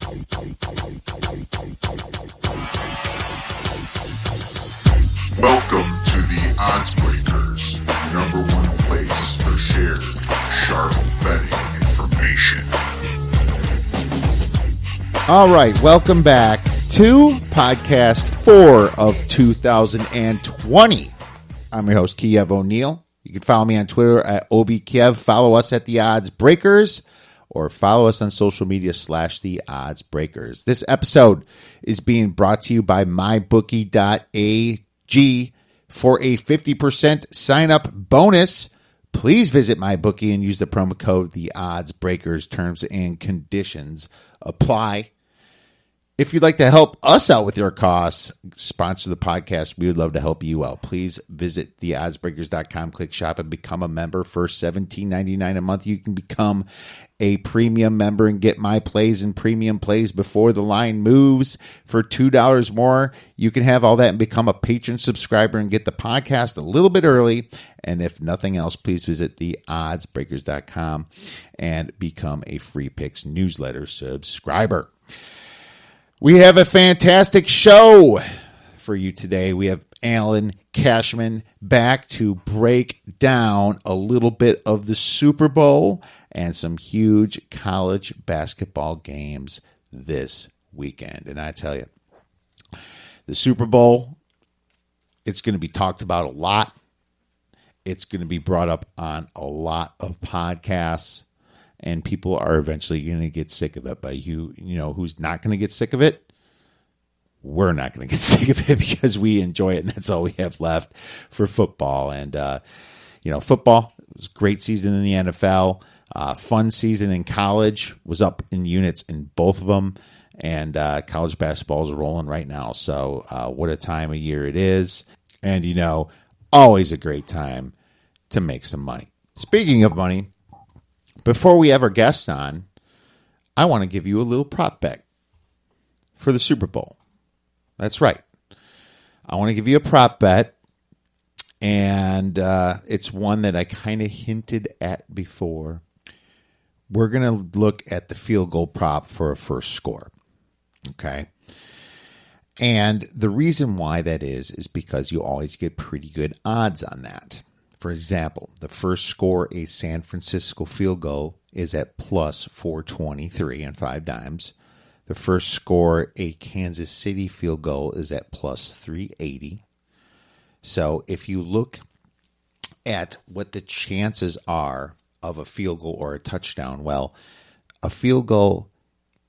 Welcome to the Odds Breakers, number one place for shared, sharp betting information. All right, welcome back to podcast 4 of 2020. I'm your host, Kiev O'Neill. You can follow me on Twitter at OBKiev. Follow us at The Odds Breakers, or follow us on social media / The Odds Breakers. This episode is being brought to you by MyBookie.ag. For a 50% sign-up bonus, please visit MyBookie and use the promo code The Odds Breakers. Terms and conditions apply. If you'd like to help us out with your costs, sponsor the podcast, we would love to help you out. Please visit theoddsbreakers.com, click shop, and become a member for $17.99 a month. You can become a premium member and get my plays and premium plays before the line moves. For $2 more, you can have all that and become a patron subscriber and get the podcast a little bit early. And if nothing else, please visit theoddsbreakers.com and become a Free Picks newsletter subscriber. We have a fantastic show for you today. We have Alan Cashman back to break down a little bit of the Super Bowl and some huge college basketball games this weekend. And I tell you, the Super Bowl, it's going to be talked about a lot. It's going to be brought up on a lot of podcasts. And people are eventually going to get sick of it. But you know who's not going to get sick of it? We're not going to get sick of it because we enjoy it, and that's all we have left for football. And, football was a great season in the NFL. Fun season in college, was up in units in both of them. And college basketball is rolling right now. So what a time of year it is. And, always a great time to make some money. Speaking of money, before we have our guests on, I want to give you a little prop bet for the Super Bowl. That's right. I want to give you a prop bet, and it's one that I kind of hinted at before. We're going to look at the field goal prop for a first score, okay? And the reason why that is because you always get pretty good odds on that. For example, the first score, a San Francisco field goal, is at plus 423 and 5 dimes. The first score, a Kansas City field goal, is at plus 380. So if you look at what the chances are of a field goal or a touchdown, well, a field goal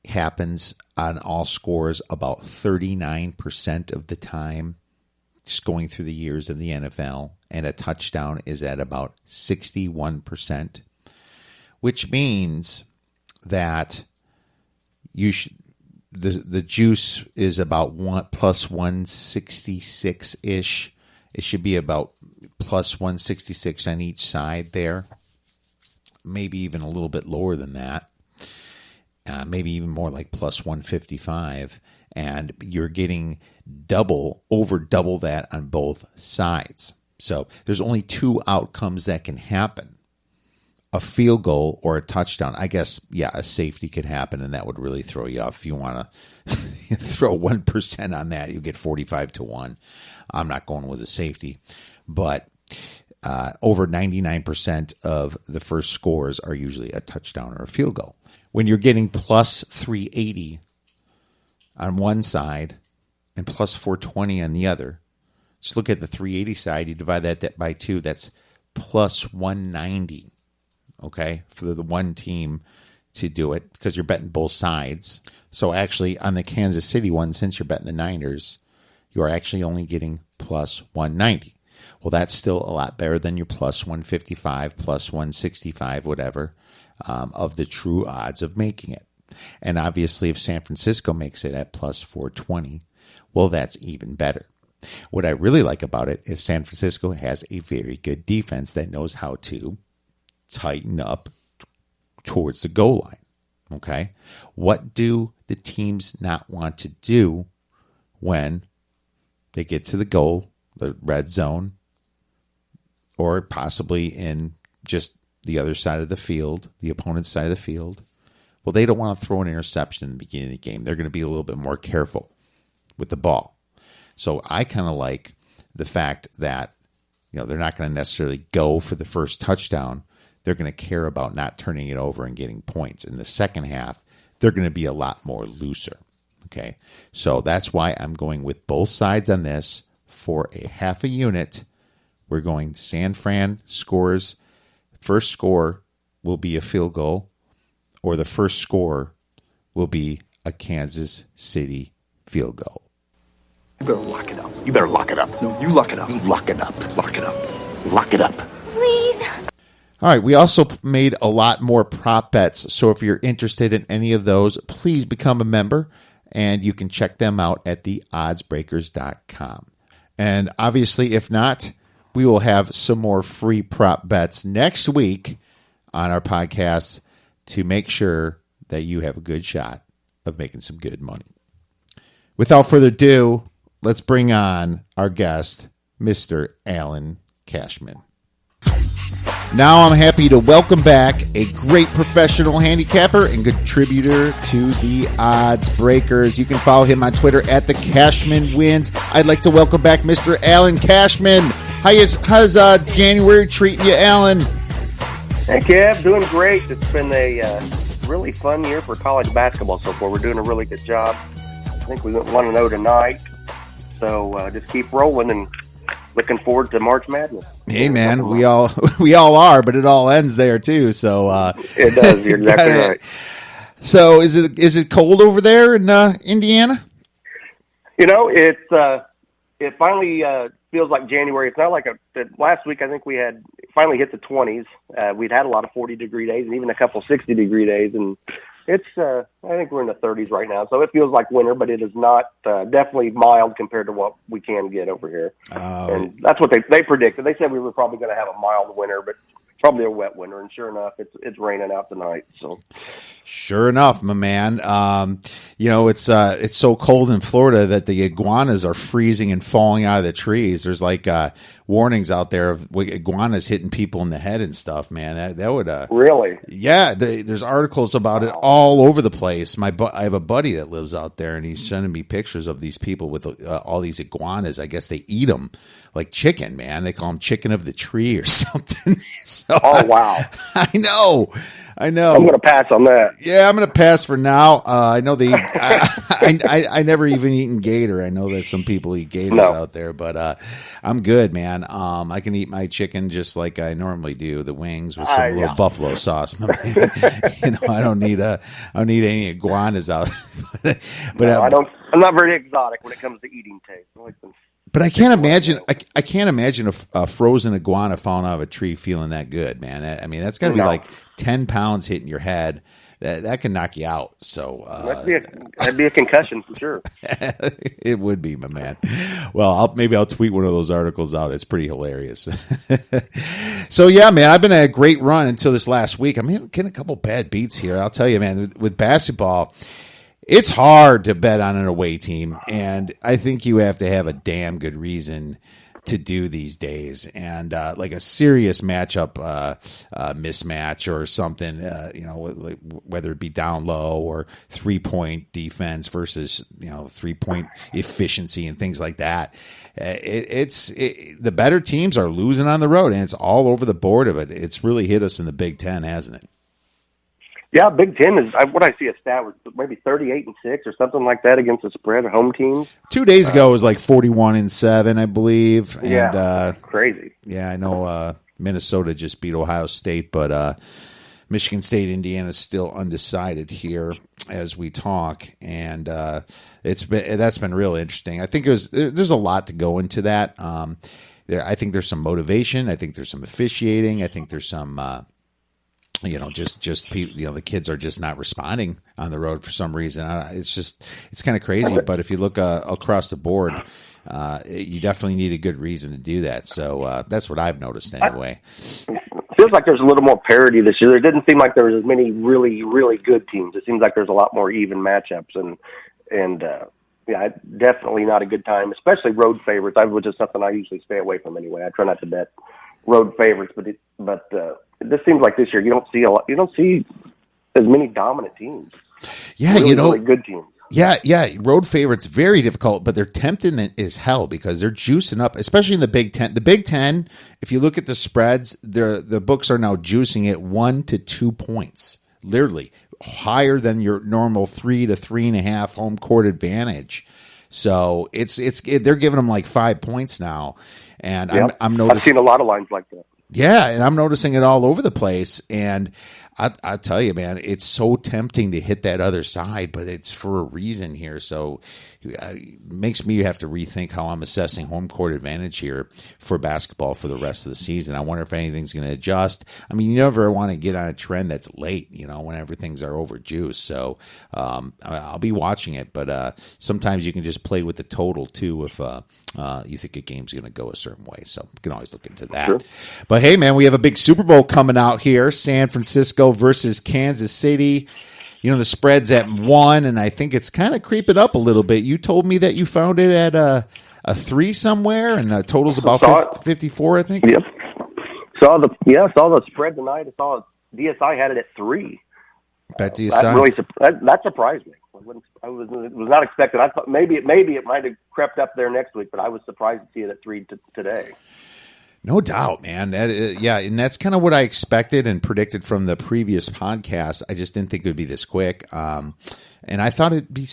happens on all scores about 39% of the time, just going through the years of the NFL, and a touchdown is at about 61%, which means that the juice is about plus 166-ish. It should be about plus 166 on each side there, maybe even a little bit lower than that, maybe even more like plus 155, and you're getting over double that on both sides. So there's only two outcomes that can happen: a field goal or a touchdown. I guess, a safety could happen, and that would really throw you off. If you want to throw 1% on that, you get 45-1. I'm not going with a safety, but over 99% of the first scores are usually a touchdown or a field goal. When you're getting plus 380 on one side and plus 420 on the other, just look at the 380 side. You divide that by 2. That's plus 190, okay, for the one team to do it, because you're betting both sides. So actually, on the Kansas City one, since you're betting the Niners, you are actually only getting plus 190. Well, that's still a lot better than your plus 155, plus 165, whatever, of the true odds of making it. And obviously, if San Francisco makes it at plus 420, well, that's even better. What I really like about it is San Francisco has a very good defense that knows how to tighten up towards the goal line. Okay? What do the teams not want to do when they get to the goal, the red zone, or possibly in just the other side of the field, the opponent's side of the field? Well, they don't want to throw an interception in the beginning of the game. They're going to be a little bit more careful with the ball. So I kind of like the fact that, they're not going to necessarily go for the first touchdown. They're going to care about not turning it over and getting points. In the second half, they're going to be a lot more looser. Okay, so that's why I'm going with both sides on this for a half a unit. We're going San Fran scores. First score will be a field goal, or the first score will be a Kansas City field goal. You better lock it up. You better lock it up. No, you lock it up. You lock it up. Lock it up. Lock it up. Please. All right, we also made a lot more prop bets. So if you're interested in any of those, please become a member, and you can check them out at theoddsbreakers.com. And obviously, if not, we will have some more free prop bets next week on our podcast to make sure that you have a good shot of making some good money. Without further ado, let's bring on our guest, Mr. Alan Cashman. Now I'm happy to welcome back a great professional handicapper and contributor to the Odds Breakers. You can follow him on Twitter at the Cashman Wins. I'd like to welcome back Mr. Alan Cashman. How's January treating you, Alan? Hey, Kev, doing great. It's been a really fun year for college basketball so far. We're doing a really good job. I think we went 1-0 tonight. So just keep rolling and looking forward to March Madness. Hey, man, we all are, but it all ends there too. So it does. You're exactly right. So is it cold over there in Indiana? It finally feels like January. It's not like last week. I think we finally hit the 20s. We'd had a lot of 40-degree days and even a couple 60-degree days, and it's I think we're in the 30s right now. So it feels like winter, but it is not definitely mild compared to what we can get over here. And that's what they predicted. They said we were probably going to have a mild winter, but probably a wet winter. And sure enough, it's raining out tonight. So. Sure enough, my man. It's so cold in Florida that the iguanas are freezing and falling out of the trees. There's like warnings out there of iguanas hitting people in the head and stuff, man. That would really? Yeah, there's articles about it all over the place. I have a buddy that lives out there, and he's sending me pictures of these people with all these iguanas. I guess they eat them like chicken, man. They call them chicken of the tree or something. So, oh wow! I know. I'm going to pass on that. Yeah, I'm going to pass for now. I know I never even eaten gator. I know there's some people eat gators out there, but I'm good, man. I can eat my chicken just like I normally do, the wings with some little buffalo sauce. I don't need any iguanas out. but I'm not very exotic when it comes to eating taste. I like them. But I can't imagine. I can't imagine a frozen iguana falling out of a tree feeling that good, man. I mean, that's got to be like 10 pounds hitting your head. That can knock you out. So that'd be a concussion for sure. It would be, my man. Well, maybe I'll tweet one of those articles out. It's pretty hilarious. So yeah, man, I've been at a great run until this last week. I'm getting a couple bad beats here. I'll tell you, man. With basketball, it's hard to bet on an away team, and I think you have to have a damn good reason to do these days. And like a serious matchup mismatch or something, like whether it be down low or 3-point defense versus 3-point efficiency and things like that. The better teams are losing on the road, and it's all over the board of it. It's really hit us in the Big Ten, hasn't it? Yeah, Big Ten is what I see a stat was maybe 38-6 or something like that against the spread of home teams. 2 days ago it was like 41-7, I believe. Yeah, and, crazy. Yeah, I know Minnesota just beat Ohio State, but Michigan State, Indiana is still undecided here as we talk, and that's been real interesting. I think there's a lot to go into that. I think there's some motivation. I think there's some officiating. I think there's some. The kids are just not responding on the road for some reason. It's kind of crazy. But if you look across the board, you definitely need a good reason to do that. So that's what I've noticed anyway. Feels like there's a little more parity this year. It didn't seem like there was as many really, really good teams. It seems like there's a lot more even matchups, and definitely not a good time, especially road favorites. Which is something I usually stay away from anyway. I try not to bet road favorites, but this seems like this year you don't see as many dominant teams. Yeah, really, really good teams. Yeah. Road favorites, very difficult, but they're tempting as hell because they're juicing up, especially in the Big Ten. The Big Ten, if you look at the spreads, the books are now juicing it 1 to 2 points, literally higher than your normal 3 to 3.5 home court advantage. So they're giving them like 5 points now, and yep. I'm noticing. I've seen a lot of lines like that. Yeah, and I'm noticing it all over the place, and I tell you, man, it's so tempting to hit that other side, but it's for a reason here. So it makes me have to rethink how I'm assessing home court advantage here for basketball for the rest of the season. I wonder if anything's going to adjust. I mean, you never want to get on a trend that's late, when everything's are overjuiced. So I'll be watching it, but sometimes you can just play with the total too if you think a game's going to go a certain way. So you can always look into that. Sure. But hey, man, we have a big Super Bowl coming out here. San Francisco versus Kansas City. The spread's at 1, and I think it's kind of creeping up a little bit. You told me that you found it at a 3 somewhere, and the total's about 54, I think. Yep. Saw the spread tonight. I saw DSI had it at 3. Bet DSI. That surprised me. I was not expecting. I thought maybe it might have crept up there next week, but I was surprised to see it at 3 today. No doubt, man. And that's kind of what I expected and predicted from the previous podcast. I just didn't think it would be this quick. And I thought it'd be,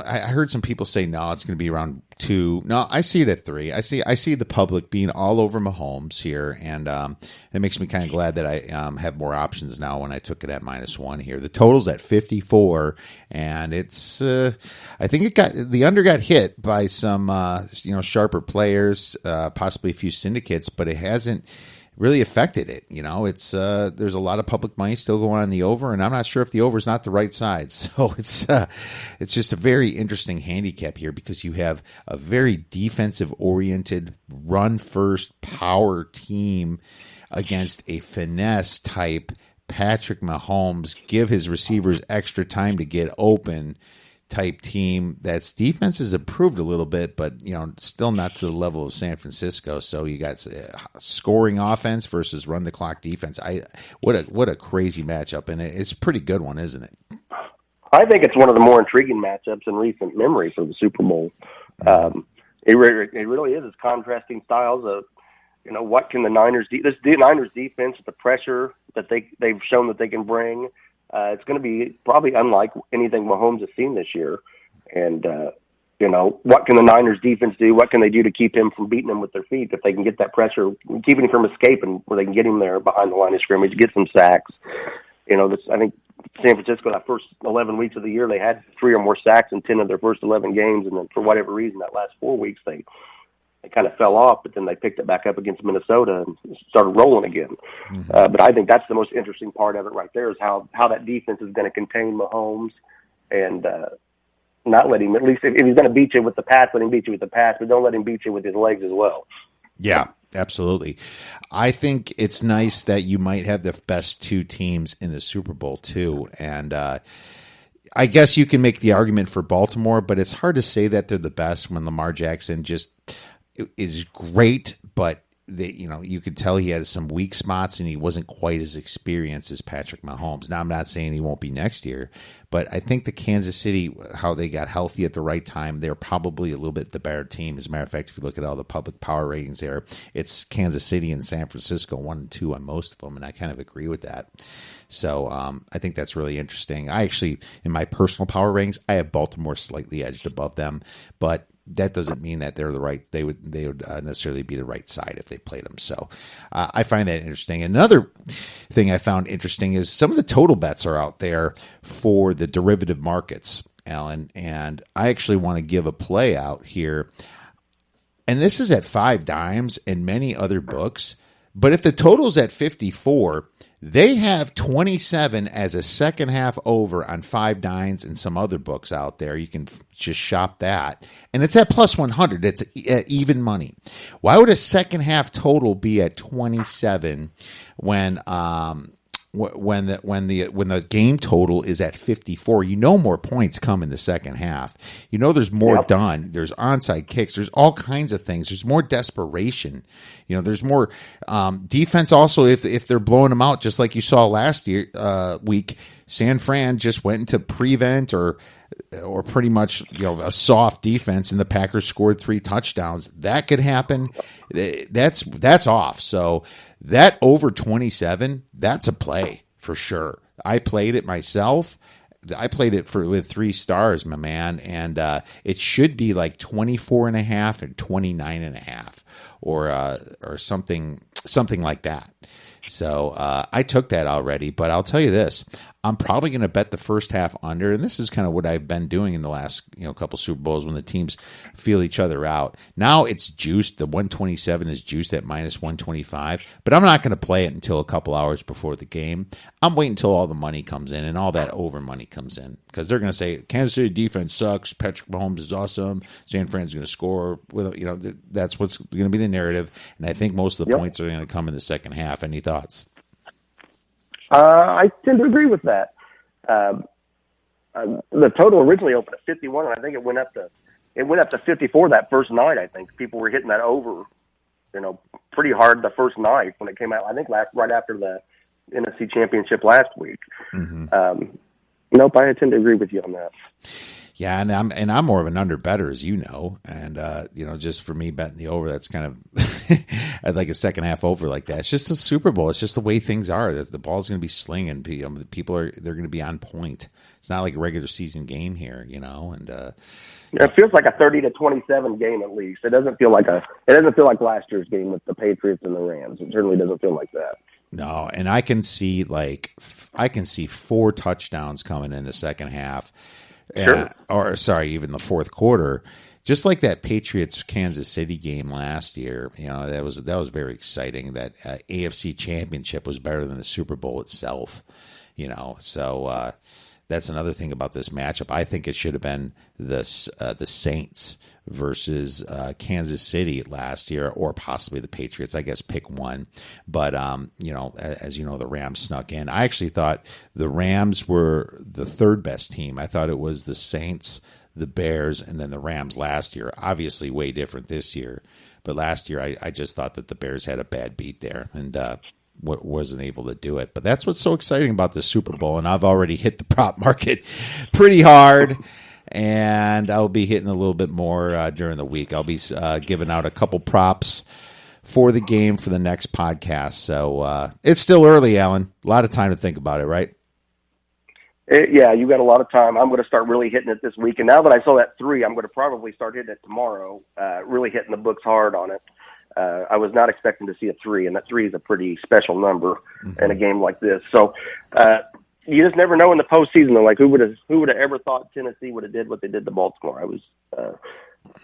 I heard some people say, no, it's going to be around 2. No, I see it at 3. I see the public being all over Mahomes here, and it makes me kind of glad that I have more options now when I took it at -1 here. The total's at 54, and it's I think the under got hit by some sharper players, possibly a few syndicates, but it hasn't really affected it. It's there's a lot of public money still going on the over, and I'm not sure if the over is not the right side. So it's just a very interesting handicap here because you have a very defensive oriented, run first power team against a finesse type Patrick Mahomes, give his receivers extra time to get open type team that's defense has improved a little bit, but still not to the level of San Francisco. So you got scoring offense versus run the clock defense. What a crazy matchup, and it's a pretty good one, isn't it? I think it's one of the more intriguing matchups in recent memory for the Super Bowl. It really is. It's contrasting styles of what can the Niners Niners defense, the pressure that they've shown that they can bring. It's going to be probably unlike anything Mahomes has seen this year. And, what can the Niners defense do? What can they do to keep him from beating him with their feet if they can get that pressure, keeping him from escaping where they can get him there behind the line of scrimmage, get some sacks. I think San Francisco, that first 11 weeks of the year, they had 3 or more sacks in 10 of their first 11 games. And then for whatever reason, that last 4 weeks, they kind of fell off, but then they picked it back up against Minnesota and started rolling again. Mm-hmm. But I think that's the most interesting part of it right there is how that defense is going to contain Mahomes and not let him, at least if he's going to beat you with the pass, let him beat you with the pass, but don't let him beat you with his legs as well. Yeah, absolutely. I think it's nice that you might have the best 2 teams in the Super Bowl too. And I guess you can make the argument for Baltimore, but it's hard to say that they're the best when Lamar Jackson just is great, but you could tell he had some weak spots and he wasn't quite as experienced as Patrick Mahomes. Now, I'm not saying he won't be next year, but I think the Kansas City, how they got healthy at the right time, they're probably a little bit the better team. As a matter of fact, if you look at all the public power ratings there, it's Kansas City and San Francisco 1 and 2 on most of them, and I kind of agree with that. So I think that's really interesting. I actually, in my personal power ratings, I have Baltimore slightly edged above them, but that doesn't mean that they're the right. They would necessarily be the right side if they played them. So I find that interesting. Another thing I found interesting is some of the total bets are out there for the derivative markets, Alan, and I actually want to give a play out here. And this is at 5 dimes and many other books. But if the total's at 54, they have 27 as a second half over on 5 dimes and some other books out there. You can just shop that. And it's at plus 100. It's at even money. Why would a second half total be at 27 when when the game total is at 54, more points come in the second half. There's more done. There's onside kicks. There's all kinds of things. There's more desperation. There's more defense. Also, if they're blowing them out, just like you saw last week, San Fran just went into prevent or pretty much a soft defense, and the Packers scored 3 touchdowns. That could happen. That's off. So that over 27, that's a play for sure. I played it myself. I played it with 3 stars, my man, and it should be like 24.5 and 29.5 or something like that. So I took that already, but I'll tell you this. I'm probably going to bet the first half under, and this is kind of what I've been doing in the last couple Super Bowls when the teams feel each other out. Now it's juiced. The 127 is juiced at minus 125, but I'm not going to play it until a couple hours before the game. I'm waiting until all the money comes in and all that over money comes in, because they're going to say Kansas City defense sucks, Patrick Mahomes is awesome, San Fran's going to score. That's what's going to be the narrative, and I think most of the points are going to come in the second half. Any thoughts? I tend to agree with that. The total originally opened at 51, and I think it went up to 54 that first night. I think people were hitting that over, pretty hard the first night when it came out. I think right after the NFC Championship last week. Mm-hmm. Nope, I tend to agree with you on that. Yeah, and I'm more of an under better, as you know, and just for me betting the over, that's kind of I'd like a second half over like that. It's just a Super Bowl. It's just the way things are. The ball's going to be slinging. They're going to be on point. It's not like a regular season game here, and it feels like a 30-27 game at least. It doesn't feel like last year's game with the Patriots and the Rams. It certainly doesn't feel like that. No, and I can see 4 touchdowns coming in the second half. Sure. Even the fourth quarter, just like that Patriots Kansas City game last year. That was very exciting. That AFC Championship was better than the Super Bowl itself. So that's another thing about this matchup. I think it should have been the Saints versus Kansas City last year, or possibly the Patriots. I guess pick one. But as you know, the Rams snuck in. I actually thought the Rams were the third best team. I thought it was the Saints, the Bears, and then the Rams last year. Obviously, way different this year. But last year, I just thought that the Bears had a bad beat there, and wasn't able to do it. But that's what's so exciting about the Super Bowl. And I've already hit the prop market pretty hard. And I'll be hitting a little bit more during the week. I'll be giving out a couple props for the game for the next podcast. So it's still early, Alan. A lot of time to think about it, right? Yeah, you got a lot of time. I'm going to start really hitting it this week. And now that I saw that 3, I'm going to probably start hitting it tomorrow, really hitting the books hard on it. I was not expecting to see a 3, and that 3 is a pretty special number in a game like this. So you just never know in the postseason. Like who would have ever thought Tennessee would have did what they did to Baltimore?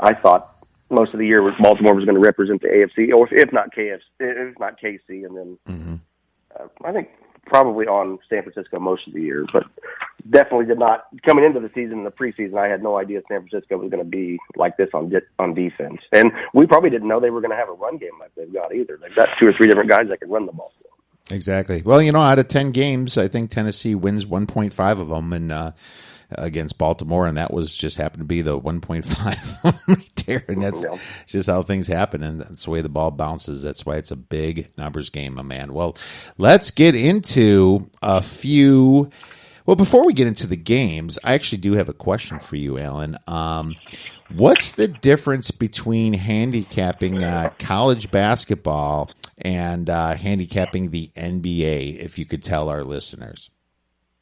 I thought most of the year Baltimore was going to represent the AFC, or if not KC, and then I think probably on San Francisco most of the year, but definitely did not coming into the season. In the preseason, I had no idea San Francisco was going to be like this on defense, and we probably didn't know they were going to have a run game like they've got either. They've got 2 or 3 different guys that can run the ball. Exactly. Well, out of 10 games, I think Tennessee wins 1.5 of them, and against Baltimore, and that was just happened to be the 1.5 right there, and that's just how things happen, and that's the way the ball bounces. That's why it's a big numbers game, my man. Well, let's get into a few. Well, before we get into the games, I actually do have a question for you, Alan. What's the difference between handicapping college basketball and handicapping the NBA, if you could tell our listeners?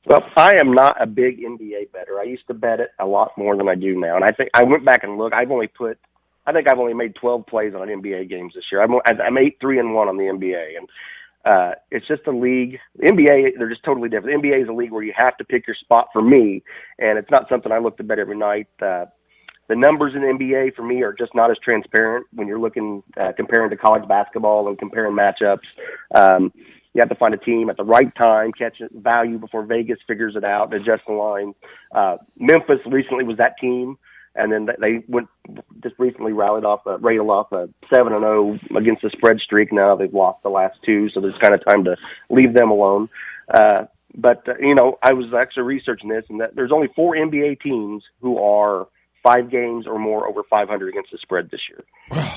Well, I am not a big NBA bettor. I used to bet it a lot more than I do now. And I think I went back and looked. I think I've only made 12 plays on NBA games this year. I'm 8-3-1 on the NBA. And it's just a league. The NBA, they're just totally different. The NBA is a league where you have to pick your spot for me. And it's not something I look to bet every night. The numbers in the NBA for me are just not as transparent when you're looking, comparing to college basketball and comparing matchups. You have to find a team at the right time, catch value before Vegas figures it out, adjust the line. Memphis recently was that team, and then they just recently railed off a 7-0 against the spread streak. Now they've lost the last 2, so there's kind of time to leave them alone. I was actually researching this, and that there's only 4 NBA teams who are 5 games or more over 500 against the spread this year.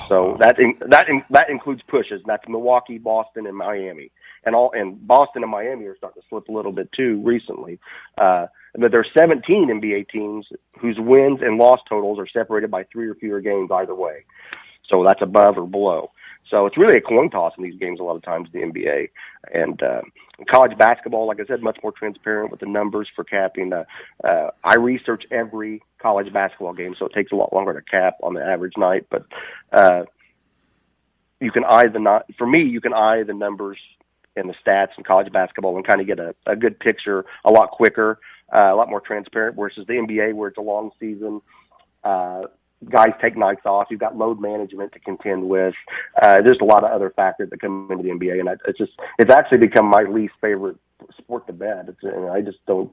So that includes pushes. That's Milwaukee, Boston, and Miami, and Boston and Miami are starting to slip a little bit too recently. But there are 17 NBA teams whose wins and loss totals are separated by 3 or fewer games either way. So that's above or below. So it's really a coin toss in these games a lot of times, the NBA. And college basketball, like I said, much more transparent with the numbers for capping. I research every college basketball game, so it takes a lot longer to cap on the average night. But you can eye the numbers and the stats in college basketball and kind of get a good picture a lot quicker, a lot more transparent, versus the NBA where it's a long season. Guys take nights off. You've got load management to contend with. There's a lot of other factors that come into the NBA, and it's actually become my least favorite sport to bet. I just don't.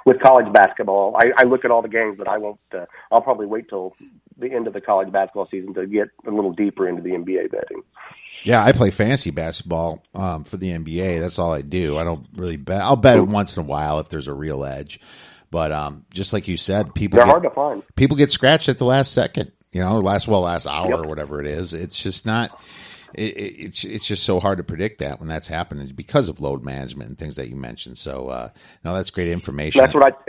With college basketball, I look at all the games, but I won't. I'll probably wait till the end of the college basketball season to get a little deeper into the NBA betting. Yeah, I play fantasy basketball for the NBA. That's all I do. I don't really bet. I'll bet it once in a while if there's a real edge. But just like you said, they're hard to find. People get scratched at the last second, last hour or whatever it is. It's just not. It's just so hard to predict that when that's happening because of load management and things that you mentioned. So no, that's great information. That's what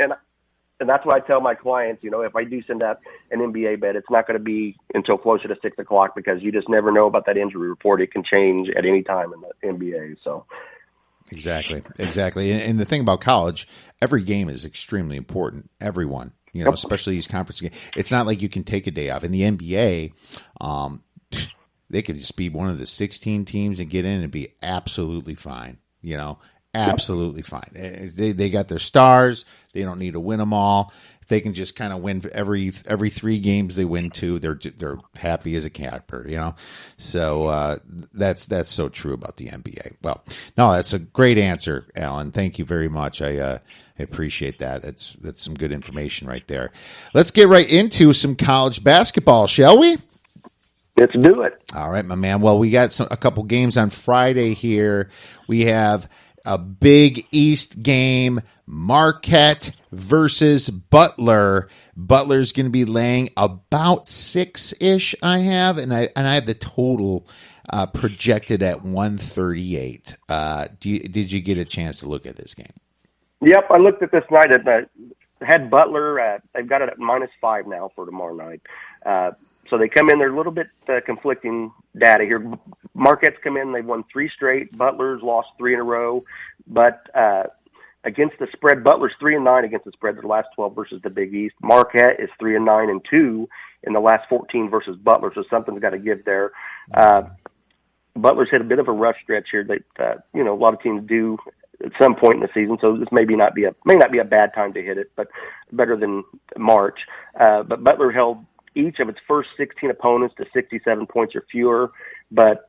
that's what I tell my clients. If I do send out an NBA bet, it's not going to be until closer to 6 o'clock because you just never know about that injury report. It can change at any time in the NBA. So. Exactly. And the thing about college, every game is extremely important. Everyone, especially these conference games. It's not like you can take a day off. In the NBA, they could just be one of the 16 teams and get in and be absolutely fine. Absolutely fine. They got their stars. They don't need to win them all. If they can just kind of win every 3 games they win 2, they're happy as a camper, So that's so true about the NBA. Well, no, that's a great answer, Alan. Thank you very much. I appreciate that. That's some good information right there. Let's get right into some college basketball, shall we? Let's do it. All right, my man. Well, we got a couple games on Friday here. We have a Big East game, Marquette versus Butler. Butler's going to be laying about 6-ish. I have, and I have the total projected at 138. Did you get a chance to look at this game? Yep, I looked at this night. Had Butler. They've got it at -5 now for tomorrow night. So they come in. They're a little bit conflicting data here. Marquette's come in. They've won 3 straight. Butler's lost 3 in a row. But against the spread, Butler's 3-9 against the spread. Their last 12 versus the Big East. Marquette is 3-9-2 in the last 14 versus Butler. So something's got to give there. Butler's hit a bit of a rough stretch here that a lot of teams do at some point in the season. So this may not be a bad time to hit it, but better than March. But Butler held each of its first 16 opponents to 67 points or fewer, but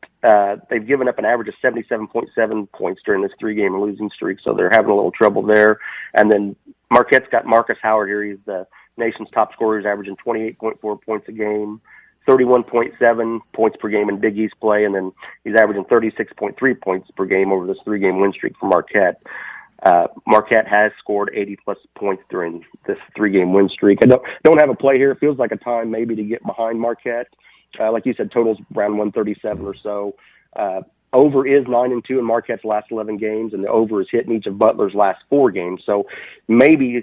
they've given up an average of 77.7 points during this 3-game losing streak, so they're having a little trouble there. And then Marquette's got Marcus Howard here. He's the nation's top scorer. He's averaging 28.4 points a game, 31.7 points per game in Big East play, and then he's averaging 36.3 points per game over this 3-game win streak for Marquette. Marquette has scored 80-plus points during this 3-game win streak. I don't have a play here. It feels like a time maybe to get behind Marquette. Like you said, totals around 137 or so. Over is 9-2 in Marquette's last 11 games, and the over is hit in each of Butler's last 4 games. So maybe,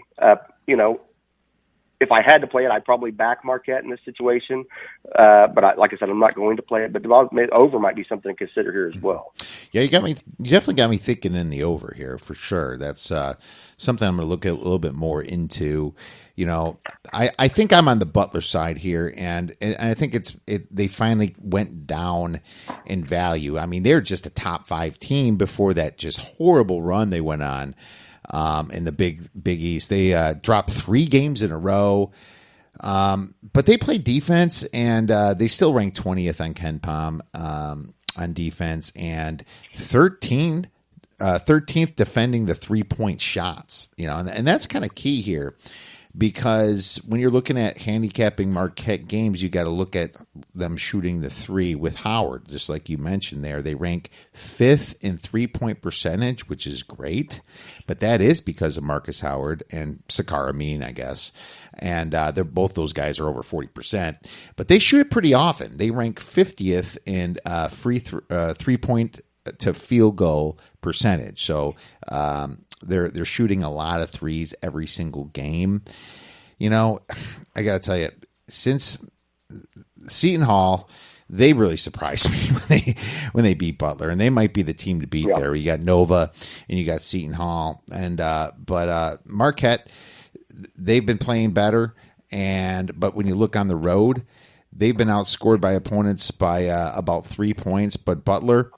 if I had to play it, I'd probably back Marquette in this situation. But like I said, I'm not going to play it. But the over might be something to consider here as well. Yeah, you definitely got me thinking in the over here for sure. That's something I'm going to look at a little bit more into. I think I'm on the Butler side here, and I think they finally went down in value. I mean, they're just a top 5 team before that just horrible run they went on. In the Big East, they dropped 3 games in a row, but they played defense, and they still ranked 20th on KenPom on defense, and 13th defending the 3-point shots. And that's kind of key here, because when you're looking at handicapping Marquette games, you got to look at them shooting the three with Howard, just like you mentioned there. They rank 5th in 3-point percentage, which is great, but that is because of Marcus Howard and Sakar Amin, I guess. And they're both those guys are over 40%, but they shoot it pretty often. They rank 50th in free 3-point to field goal percentage. So they're shooting a lot of threes every single game. You know, I got to tell you, since Seton Hall, they really surprised me when they beat Butler, and they might be the team to beat there. You got Nova and you got Seton Hall, and but Marquette, they've been playing better, but when you look on the road, they've been outscored by opponents by about 3 points. But Butler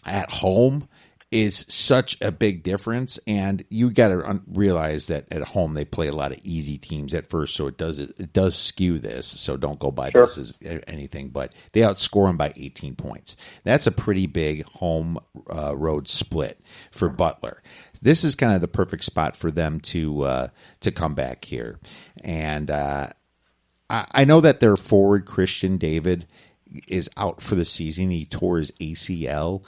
at home is such a big difference, and you got to realize that at home they play a lot of easy teams at first, so it does skew this. So don't go by this as anything, but they outscore them by 18 points. That's a pretty big home road split for Butler. This is kind of the perfect spot for them to come back here, and I know that their forward Christian David is out for the season. He tore his ACL.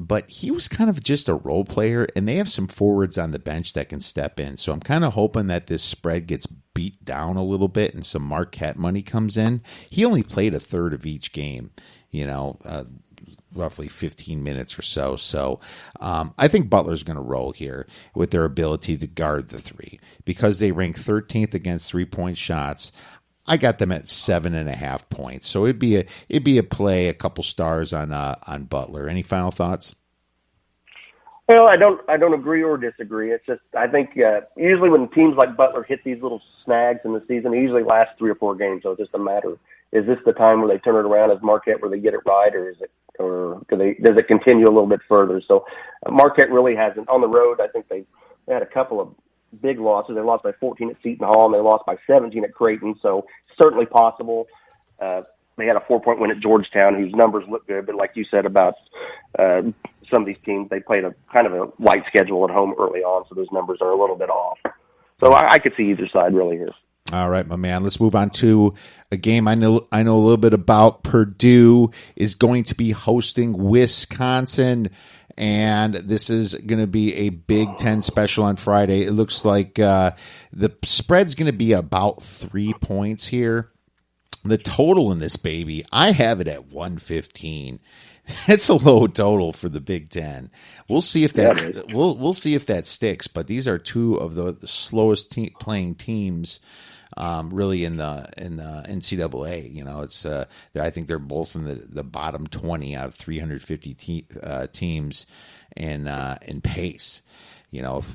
But he was kind of just a role player, and they have some forwards on the bench that can step in. So I'm kind of hoping that this spread gets beat down a little bit and some Marquette money comes in. He only played a third of each game, roughly 15 minutes or so. So I think Butler's going to roll here with their ability to guard the three because they rank 13th against 3-point shots. I got them at 7.5 points, so it'd be a play, a couple stars on Butler. Any final thoughts? Well, I don't agree or disagree. It's just I think usually when teams like Butler hit these little snags in the season, it usually lasts 3 or 4 games. So it's just a matter: is this the time where they turn it around as Marquette, where they get it right, or does it continue a little bit further? So Marquette really hasn't on the road. I think they had a couple of big losses. They lost by 14 at Seton Hall, and they lost by 17 at Creighton, so certainly possible. They had a 4-point win at Georgetown, whose numbers look good, but like you said about some of these teams, they played a kind of a light schedule at home early on, so those numbers are a little bit off. So I could see either side really here. All right, my man. Let's move on to a game I know a little bit about. Purdue is going to be hosting Wisconsin. And this is going to be a Big Ten special on Friday. It looks like the spread's going to be about 3 points here. The total in this baby, I have it at 115. It's a low total for the Big Ten. We'll see if we'll see if that sticks. But these are two of the slowest playing teams. Really in the NCAA, it's I think they're both in the bottom 20 out of 350 teams in pace.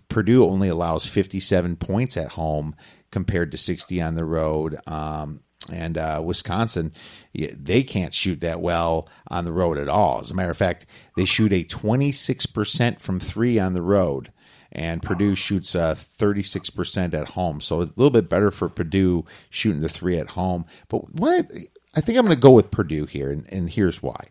Purdue only allows 57 points at home compared to 60 on the road, and Wisconsin, they can't shoot that well on the road at all. As a matter of fact, they shoot a 26% from 3 on the road. And Purdue shoots 36% at home. So a little bit better for Purdue shooting the 3 at home. But I think I'm going to go with Purdue here, and here's why.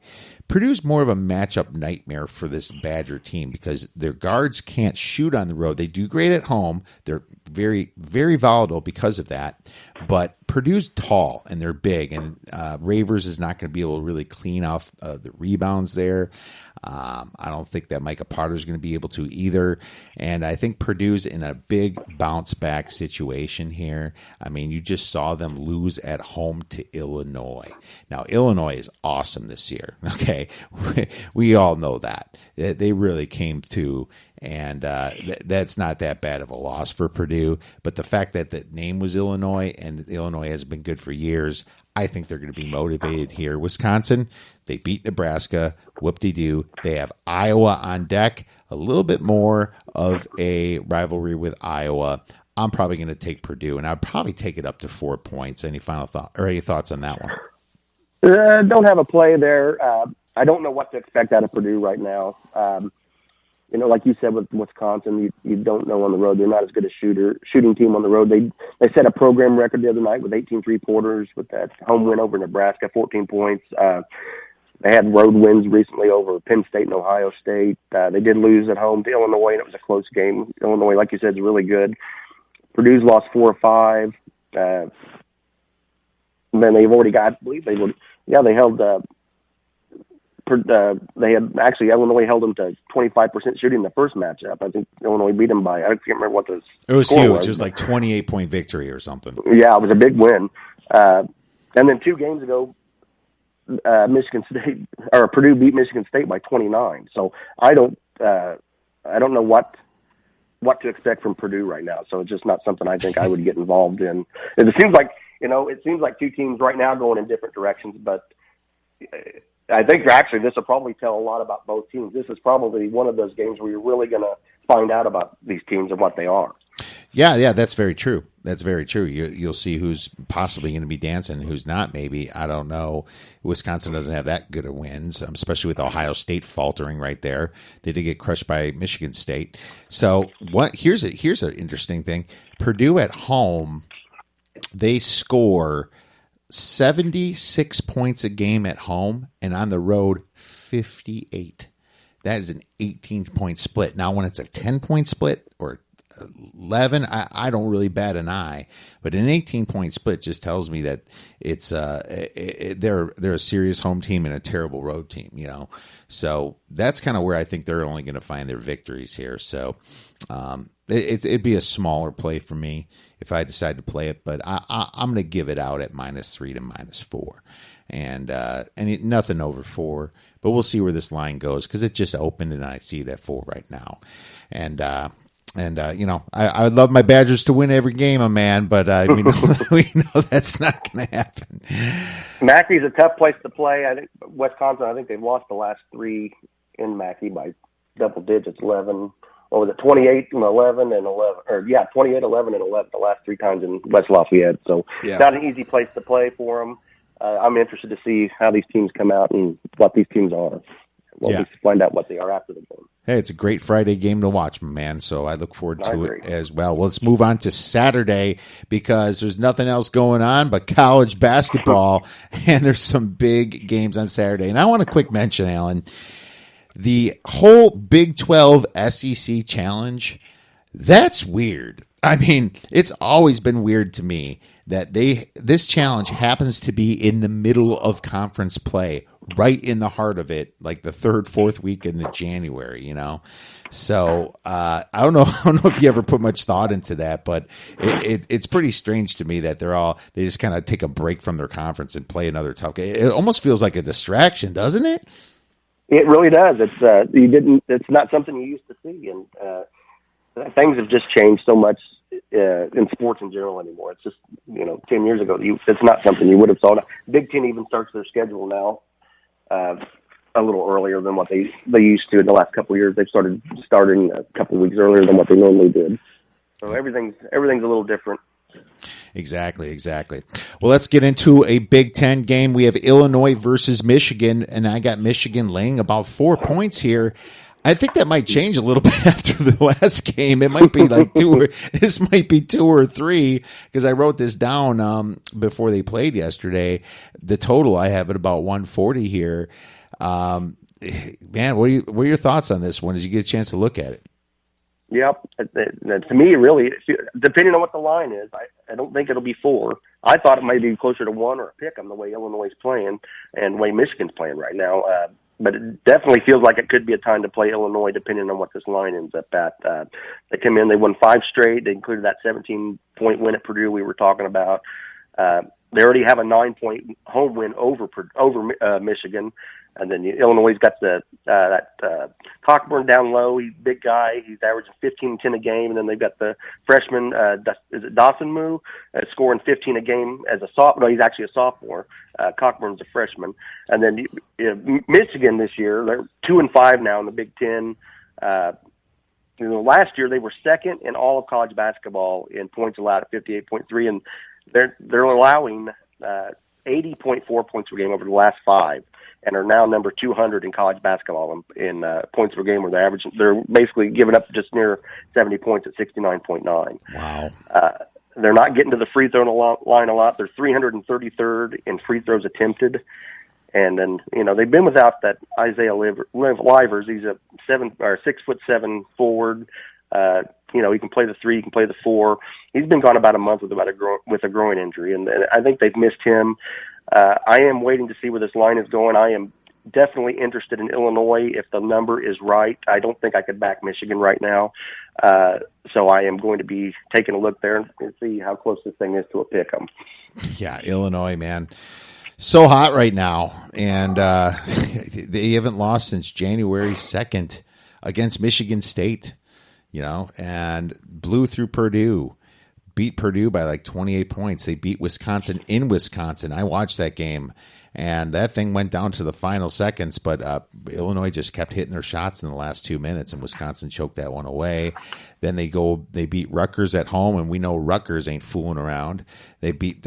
Purdue's more of a matchup nightmare for this Badger team because their guards can't shoot on the road. They do great at home. They're very, very volatile because of that. But Purdue's tall, and they're big, and Ravers is not going to be able to really clean off the rebounds there. I don't think that Micah Potter is going to be able to either. And I think Purdue's in a big bounce back situation here. I mean, you just saw them lose at home to Illinois. Now, Illinois is awesome this year. Okay. We all know that. They really came to, and that's not that bad of a loss for Purdue. But the fact that the name was Illinois, and Illinois has been good for years, I think they're going to be motivated here. Wisconsin, they beat Nebraska. Whoop-de-doo. They have Iowa on deck. A little bit more of a rivalry with Iowa. I'm probably going to take Purdue, and I'd probably take it up to 4 points. Any final thought or any thoughts on that one? Don't have a play there. I don't know what to expect out of Purdue right now. Like you said with Wisconsin, you don't know on the road. They're not as good a shooting team on the road. They set a program record the other night with 18 3-pointers with that home win over Nebraska, 14 points. They had road wins recently over Penn State and Ohio State. They did lose at home to Illinois, and it was a close game. Illinois, like you said, is really good. Purdue's lost 4 or 5. And then they've already got, I believe they would, they held, they had actually, Illinois held them to 25% shooting in the first matchup. I think Illinois beat them by, I can't remember what the It was score huge. was. It was like 28-point victory or something. Yeah, it was a big win. And then 2 games ago, Michigan State or Purdue beat Michigan State by 29. So I don't know what to expect from Purdue right now. So it's just not something I think I would get involved in. It seems like 2 teams right now going in different directions, but I think actually this will probably tell a lot about both teams. This is probably one of those games where you're really going to find out about these teams and what they are. Yeah, that's very true. That's very true. You'll see who's possibly going to be dancing, who's not. Maybe, I don't know. Wisconsin doesn't have that good of wins, especially with Ohio State faltering right there. They did get crushed by Michigan State. So here's an interesting thing. Purdue at home, they score 76 points a game at home, and on the road 58. That is an 18-point split. Now, when it's a 10-point split or 11, I don't really bat an eye, but an 18-point split just tells me that it's they're a serious home team and a terrible road team, So that's kind of where I think they're only going to find their victories here. So it'd be a smaller play for me if I decide to play it, but I'm going to give it out at -3 to -4, and nothing over 4. But we'll see where this line goes because it just opened and I see it at 4 right now, and I would love my Badgers to win every game, man, but we know that's not going to happen. Mackey's a tough place to play. I think Wisconsin, I think they've lost the last 3 in Mackey by double digits, 11. Or was it 28 and 11 and 11? Or 28, 11, and 11 the last 3 times in West Lafayette. So not an easy place to play for them. I'm interested to see how these teams come out and what these teams are. We'll find out what they are after the game. Hey, it's a great Friday game to watch, my man, so I look forward to it as well. Well, let's move on to Saturday because there's nothing else going on but college basketball, and there's some big games on Saturday. And I want a quick mention, Alan, the whole Big 12 SEC challenge, that's weird. I mean, it's always been weird to me that this challenge happens to be in the middle of conference play, right in the heart of it, like the 3rd, 4th weekend of January, So I don't know if you ever put much thought into that, but it's pretty strange to me that they just kind of take a break from their conference and play another tough game. It almost feels like a distraction, doesn't it? It really does. It's not something you used to see, and things have just changed so much in sports in general anymore. It's just 10 years ago, it's not something you would have thought. Big Ten even starts their schedule now a little earlier than what they used to in the last couple of years. They've starting a couple of weeks earlier than what they normally did. So everything's a little different. Exactly. Well, let's get into a Big Ten game. We have Illinois versus Michigan, and I got Michigan laying about 4 points here. I think that might change a little bit after the last game. It might be like 2 or 3 because I wrote this down before they played yesterday. The total I have at about 140 here. Man, what are your thoughts on this one as you get a chance to look at it? Yep. To me, really, depending on what the line is, I don't think it'll be 4. I thought it might be closer to 1 or a pick on the way Illinois is playing and the way Michigan's playing right now. But it definitely feels like it could be a time to play Illinois, depending on what this line ends up at. They came in, they won 5 straight. They included that 17-point win at Purdue we were talking about. They already have a 9-point home win over Michigan. And then Illinois' got that Cockburn down low. He's a big guy. He's averaging 15-10 a game. And then they've got the freshman, is it Dawson Moo, scoring 15 a game as a sophomore. No, he's actually a sophomore. Cockburn's a freshman. And then Michigan this year, they're 2-5 now in the Big Ten. Last year they were second in all of college basketball in points allowed at 58.3, and they're allowing 80.4 points per game over the last 5. And are now number 200 in college basketball in points per game, where they're basically giving up just near 70 points at 69.9. Wow. They're not getting to the free throw line a lot. They're 333rd in free throws attempted. And then, they've been without that Isaiah Livers. He's a 6'7" forward, he can play the 3, he can play the 4. He's been gone about a month with a groin injury, and I think they've missed him. I am waiting to see where this line is going. I am definitely interested in Illinois if the number is right. I don't think I could back Michigan right now. So I am going to be taking a look there and see how close this thing is to a pick 'em. Yeah, Illinois, man. So hot right now. And they haven't lost since January 2nd against Michigan State, and blew through Purdue. Beat Purdue by like 28 points. They beat Wisconsin in Wisconsin. I watched that game, and that thing went down to the final seconds, but Illinois just kept hitting their shots in the last 2 minutes, and Wisconsin choked that one away. Then they beat Rutgers at home, and we know Rutgers ain't fooling around. They beat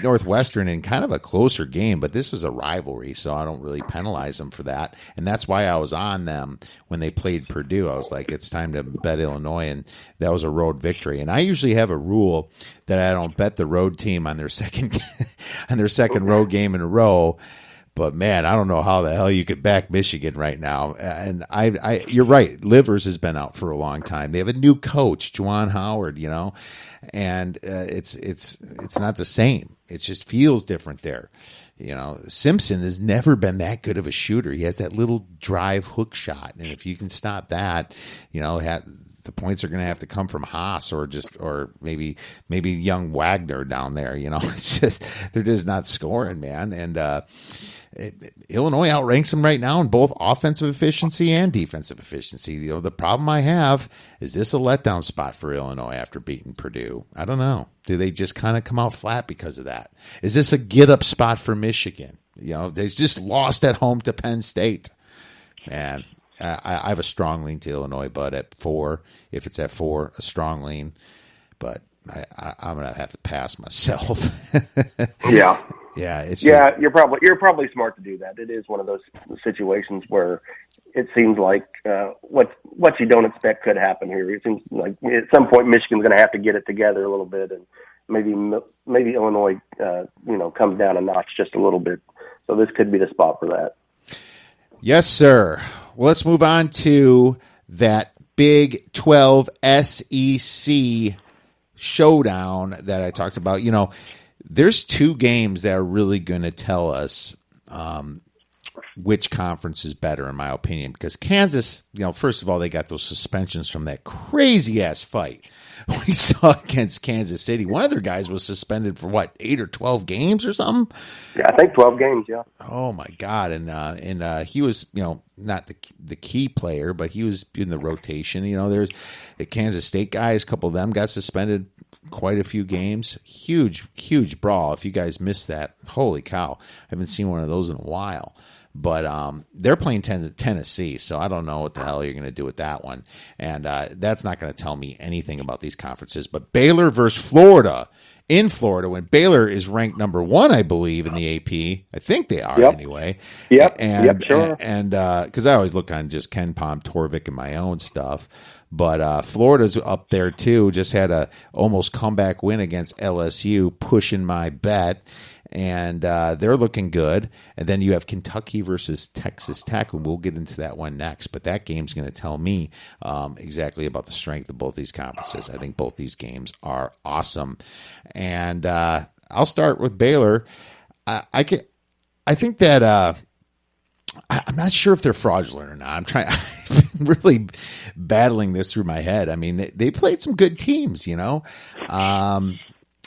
Northwestern in kind of a closer game, but this is a rivalry, so I don't really penalize them for that. And that's why I was on them when they played Purdue. I was like, it's time to bet Illinois, and that was a road victory. And I usually have a rule that I don't bet the road team on their second road game in a row. But man, I don't know how the hell you could back Michigan right now. And you're right. Livers has been out for a long time. They have a new coach, Juwan Howard, and it's not the same. It just feels different there. Simpson has never been that good of a shooter. He has that little drive hook shot, and if you can stop that, the points are going to have to come from Haas or maybe young Wagner down there. It's just they're just not scoring, man. And Illinois outranks them right now in both offensive efficiency and defensive efficiency. The problem I have is this a letdown spot for Illinois after beating Purdue? I don't know. Do they just kind of come out flat because of that? Is this a get up spot for Michigan? They just lost at home to Penn State. Man, I have a strong lean to Illinois, but at 4, if it's at 4, a strong lean. But I'm gonna have to pass myself. Yeah. Yeah, you're probably smart to do that. It is one of those situations where it seems like what you don't expect could happen here. It seems like at some point Michigan's going to have to get it together a little bit, and maybe Illinois comes down a notch just a little bit. So this could be the spot for that. Yes, sir. Well, let's move on to that Big 12 SEC showdown that I talked about. There's 2 games that are really going to tell us which conference is better, in my opinion. Because Kansas, first of all, they got those suspensions from that crazy-ass fight we saw against Kansas City. One of their guys was suspended for, 8 or 12 games or something? Yeah, I think 12 games, yeah. Oh, my God. And he was, not the key player, but he was in the rotation. There's the Kansas State guys, a couple of them got suspended quite a few games. Huge brawl. If you guys missed that, holy cow. I haven't seen one of those in a while. But they're playing Tennessee, so I don't know what the hell you're going to do with that one. And that's not going to tell me anything about these conferences. But Baylor versus Florida, in Florida, when Baylor is ranked number 1, I believe, in the AP. I think they are anyway. Yep, sure. And because I always look on just Ken Pom, Torvik, and my own stuff. But Florida's up there, too. Just had a almost comeback win against LSU, pushing my bet. And they're looking good. And then you have Kentucky versus Texas Tech, and we'll get into that one next. But that game's going to tell me exactly about the strength of both these conferences. I think both these games are awesome. And I'll start with Baylor. I think that I'm not sure if they're fraudulent or not. I've been really battling this through my head. I mean, they played some good teams, and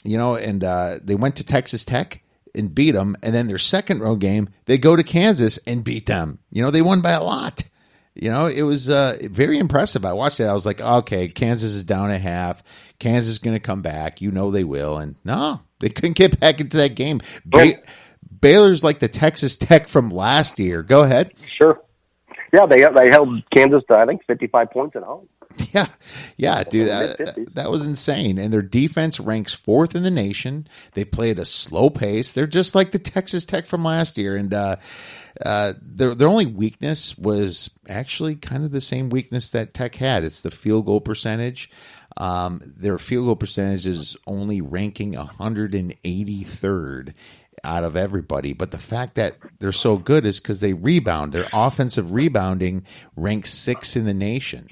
they went to Texas Tech and beat them. And then their second road game, they go to Kansas and beat them. They won by a lot. It was very impressive. I watched it. I was like, okay, Kansas is down at half. Kansas is going to come back. They will. And no, they couldn't get back into that game. Baylor's like the Texas Tech from last year. Go ahead. Sure. Yeah, they held Kansas to, I think, 55 points at home. Yeah, dude, that was insane. And their defense ranks 4th in the nation. They play at a slow pace. They're just like the Texas Tech from last year. And their only weakness was actually kind of the same weakness that Tech had. It's the field goal percentage. Their field goal percentage is only ranking 183rd out of everybody. But the fact that they're so good is because they rebound. Their offensive rebounding ranks 6th in the nation.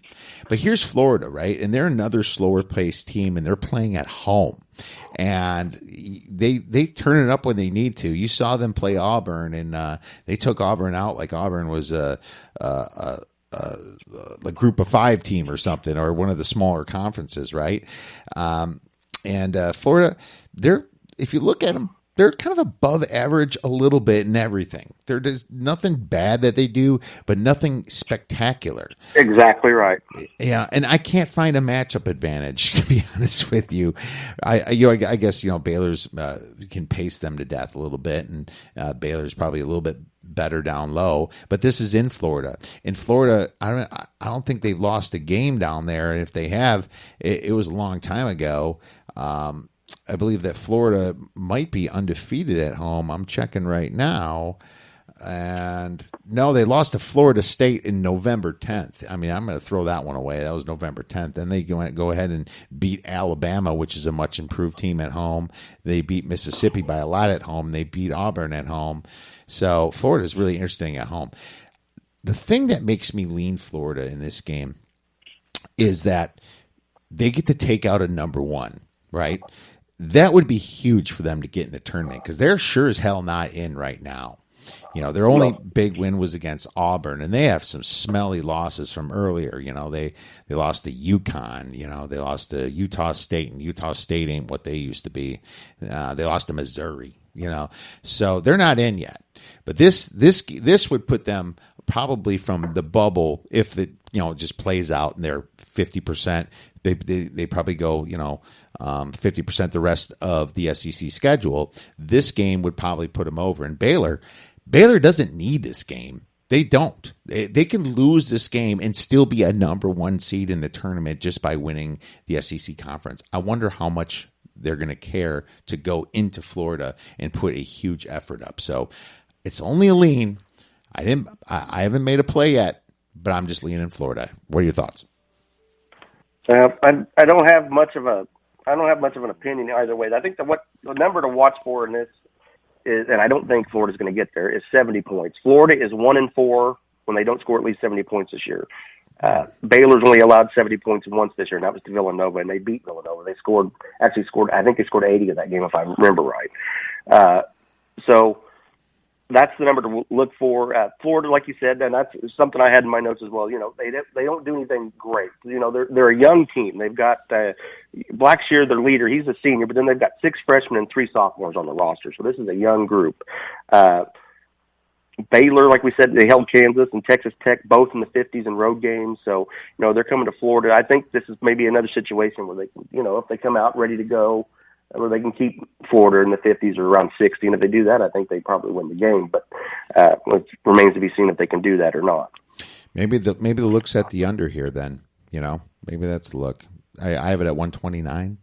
But here's Florida, right? And they're another slower paced team, and they're playing at home. And they turn it up when they need to. You saw them play Auburn, and they took Auburn out like Auburn was a group of 5 team or something, or one of the smaller conferences, right? And Florida, if you look at them, they're kind of above average a little bit in everything. There's nothing bad that they do, but nothing spectacular. Exactly right. Yeah, and I can't find a matchup advantage, to be honest with you. I guess Baylor's can pace them to death a little bit, and Baylor's probably a little bit better down low. But this is in Florida. In Florida, I don't think they've lost a game down there, and if they have, it was a long time ago. I believe that Florida might be undefeated at home. I'm checking right now. And no, they lost to Florida State in November 10th. I mean, I'm going to throw that one away. That was November 10th. Then they go ahead and beat Alabama, which is a much improved team at home. They beat Mississippi by a lot at home. They beat Auburn at home. So Florida is really interesting at home. The thing that makes me lean Florida in this game is that they get to take out a number 1, right? That would be huge for them to get in the tournament because they're sure as hell not in right now. Their only big win was against Auburn, and they have some smelly losses from earlier. They lost to UConn. They lost to Utah State, and Utah State ain't what they used to be. They lost to Missouri. So they're not in yet. But this would put them probably from the bubble if it just plays out and they're 50%. They probably go 50% the rest of the SEC schedule. This game would probably put them over. And Baylor doesn't need this game. They don't. They can lose this game and still be a number 1 seed in the tournament just by winning the SEC conference. I wonder how much they're going to care to go into Florida and put a huge effort up. So it's only a lean. I haven't made a play yet, but I'm just leaning Florida. What are your thoughts? I don't have much of an opinion either way. I think the number to watch for in this is, and I don't think Florida's going to get there, is 70 points. Florida is 1-4 when they don't score at least 70 points this year. Baylor's only allowed 70 points once this year, and that was to Villanova, and they beat Villanova. They scored, I think they scored 80 in that game if I remember right. So that's the number to look for. Florida, like you said, and that's something I had in my notes as well. They don't do anything great. They're a young team. They've got Blackshear, their leader. He's a senior, but then they've got 6 freshmen and 3 sophomores on the roster. So this is a young group. Baylor, like we said, they held Kansas and Texas Tech both in the 50s in road games. So they're coming to Florida. I think this is maybe another situation where they, if they come out ready to go, where they can keep Florida in the 50s or around 60. And if they do that, I think they probably win the game. But it remains to be seen if they can do that or not. Maybe the look's at the under here then. Maybe that's the look. I have it at 129.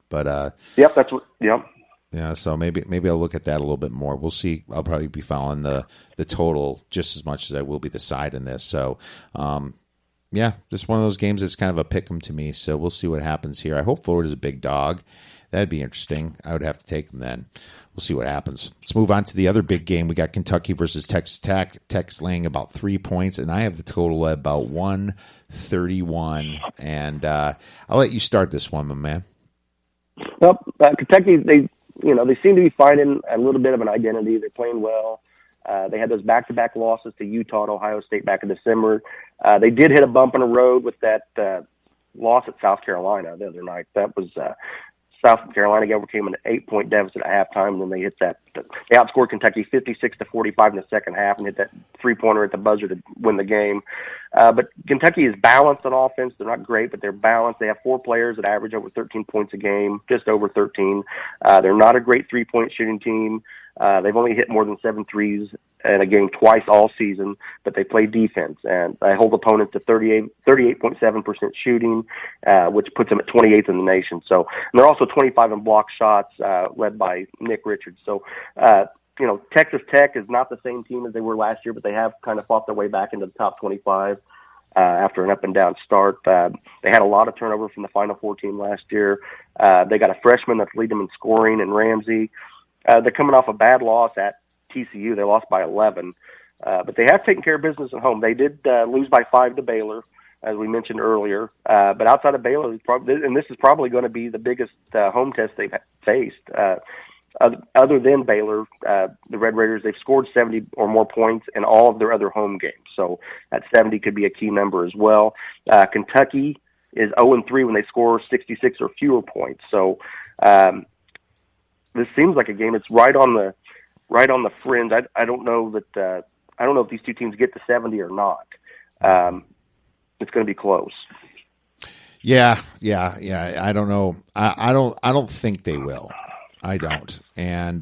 But yep, that's what. Yep. Yeah, so maybe I'll look at that a little bit more. We'll see. I'll probably be following the total just as much as I will be the side in this. So, just one of those games that's kind of a pick 'em to me. So we'll see what happens here. I hope Florida's a big dog. That'd be interesting. I would have to take them then. We'll see what happens. Let's move on to the other big game. We got Kentucky versus Texas Tech. Tech's laying about 3 points, and I have the total at about 131. And I'll let you start this one, my man. Well, Kentucky, they seem to be finding a little bit of an identity. They're playing well. They had those back-to-back losses to Utah and Ohio State back in December. They did hit a bump in the road with that loss at South Carolina the other night. That was South Carolina overcame an 8-point deficit at halftime, and then they hit that. They outscored Kentucky 56-45 in the second half and hit that 3-pointer at the buzzer to win the game. But Kentucky is balanced on offense. They're not great, but they're balanced. They have 4 players that average over 13 points a game, just over 13. They're not a great 3-point shooting team. They've only hit more than 7 threes in a game twice all season, but they play defense, and they hold opponents to 38.7% shooting, which puts them at 28th in the nation. So, and they're also 25 in block shots, led by Nick Richards. So, Texas Tech is not the same team as they were last year, but they have kind of fought their way back into the top 25 after an up-and-down start. They had a lot of turnover from the Final Four team last year. They got a freshman that's leading them in scoring, and Ramsey. They're coming off a bad loss at TCU. They lost by 11, but they have taken care of business at home. They did lose by 5 to Baylor, as we mentioned earlier. But outside of Baylor, and this is probably going to be the biggest home test they've faced. Other than Baylor, the Red Raiders, they've scored 70 or more points in all of their other home games. So that 70 could be a key number as well. Kentucky is 0-3 when they score 66 or fewer points. So this seems like a game that's right on the fringe. I don't know that I don't know if these two teams get to 70 or not. It's going to be close. Yeah. I don't know. I don't think they will. I don't. And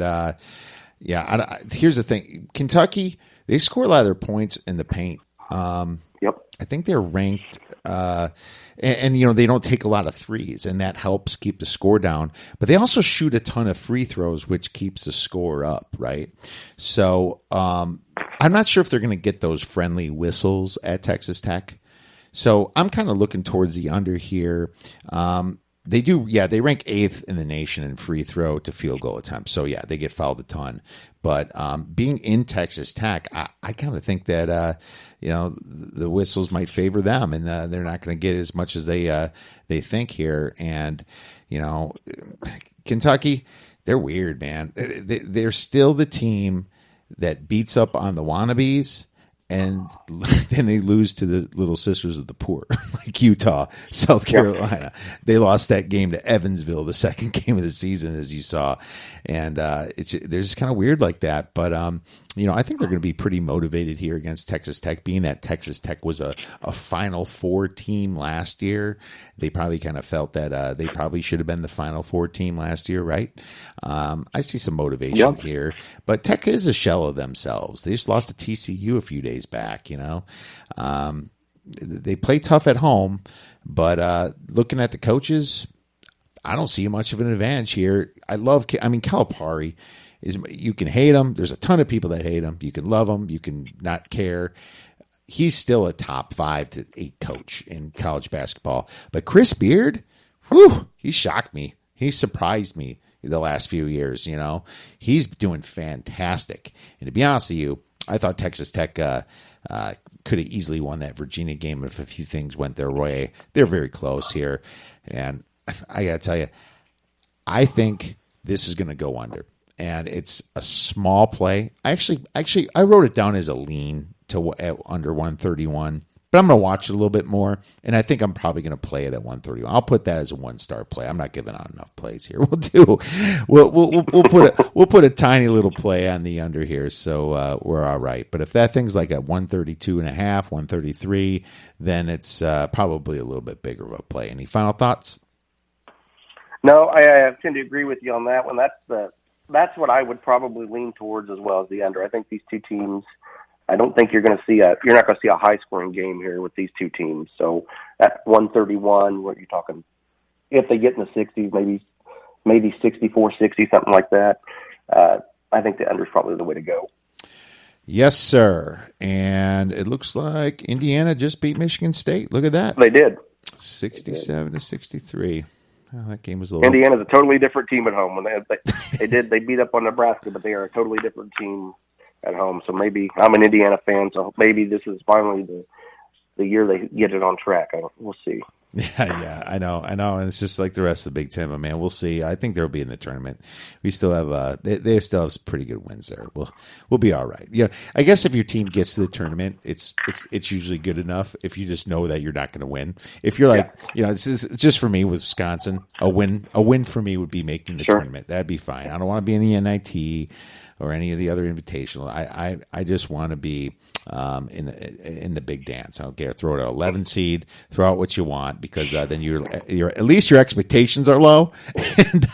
here's the thing: Kentucky, they score a lot of their points in the paint. Yep. I think they're ranked, and they don't take a lot of threes, and that helps keep the score down. But they also shoot a ton of free throws, which keeps the score up, right? So I'm not sure if they're going to get those friendly whistles at Texas Tech. So I'm kind of looking towards the under here. They do, they rank 8th in the nation in free throw to field goal attempts. So, they get fouled a ton. But being in Texas Tech, I kind of think that, the whistles might favor them, and they're not going to get as much as they think here. And, Kentucky, they're weird, man. They're still the team that beats up on the wannabes, and then they lose to the little sisters of the poor, like Utah, South Carolina. Yeah. They lost that game to Evansville, the second game of the season, as you saw. And they're just kind of weird like that. But, I think they're going to be pretty motivated here against Texas Tech, being that Texas Tech was a Final Four team last year. They probably kind of felt that they probably should have been the Final Four team last year, right? I see some motivation here. But Tech is a shell of themselves. They just lost to TCU a few days back, They play tough at home, but looking at the coaches, I don't see much of an advantage here. Calipari you can hate him. There's a ton of people that hate him. You can love him. You can not care. He's still a top 5 to 8 coach in college basketball. But Chris Beard, he shocked me. He surprised me the last few years. He's doing fantastic. And to be honest with you, I thought Texas Tech could have easily won that Virginia game if a few things went their way. They're very close here. And I got to tell you, I think this is going to go under. And it's a small play. I wrote it down as a lean to under 131. But I'm going to watch it a little bit more, and I think I'm probably going to play it at 131. I'll put that as a 1-star play. I'm not giving out enough plays here. We'll put a tiny little play on the under here, so we're all right. But if that thing's like at 132.5, 133, then it's probably a little bit bigger of a play. Any final thoughts? No, I tend to agree with you on that one. That's what I would probably lean towards as well as the under. I think these two teams, I don't think you're not going to see a high scoring game here with these two teams. So at 131, what are you talking? If they get in the 60s, maybe 64, 60, something like that. I think the under is probably the way to go. Yes, sir. And it looks like Indiana just beat Michigan State. Look at that. They did. 67 to 63. Oh, that game was a little. Indiana's a totally different team at home. When they beat up on Nebraska, but they are a totally different team at home. So maybe I'm an Indiana fan, so maybe this is finally the year they get it on track. We'll see. Yeah, I know, and it's just like the rest of the Big Ten, but man, we'll see. I think they'll be in the tournament. We still have they still have some pretty good wins there. We'll be all right. Yeah, I guess if your team gets to the tournament, it's usually good enough. If you just know that you're not going to win, if you're like, it's just for me with Wisconsin, a win for me would be making the tournament. That'd be fine. I don't want to be in the NIT or any of the other invitational. I just want to be in the big dance. I don't care. Throw it out 11 seed. Throw out what you want, because then you're at least your expectations are low, and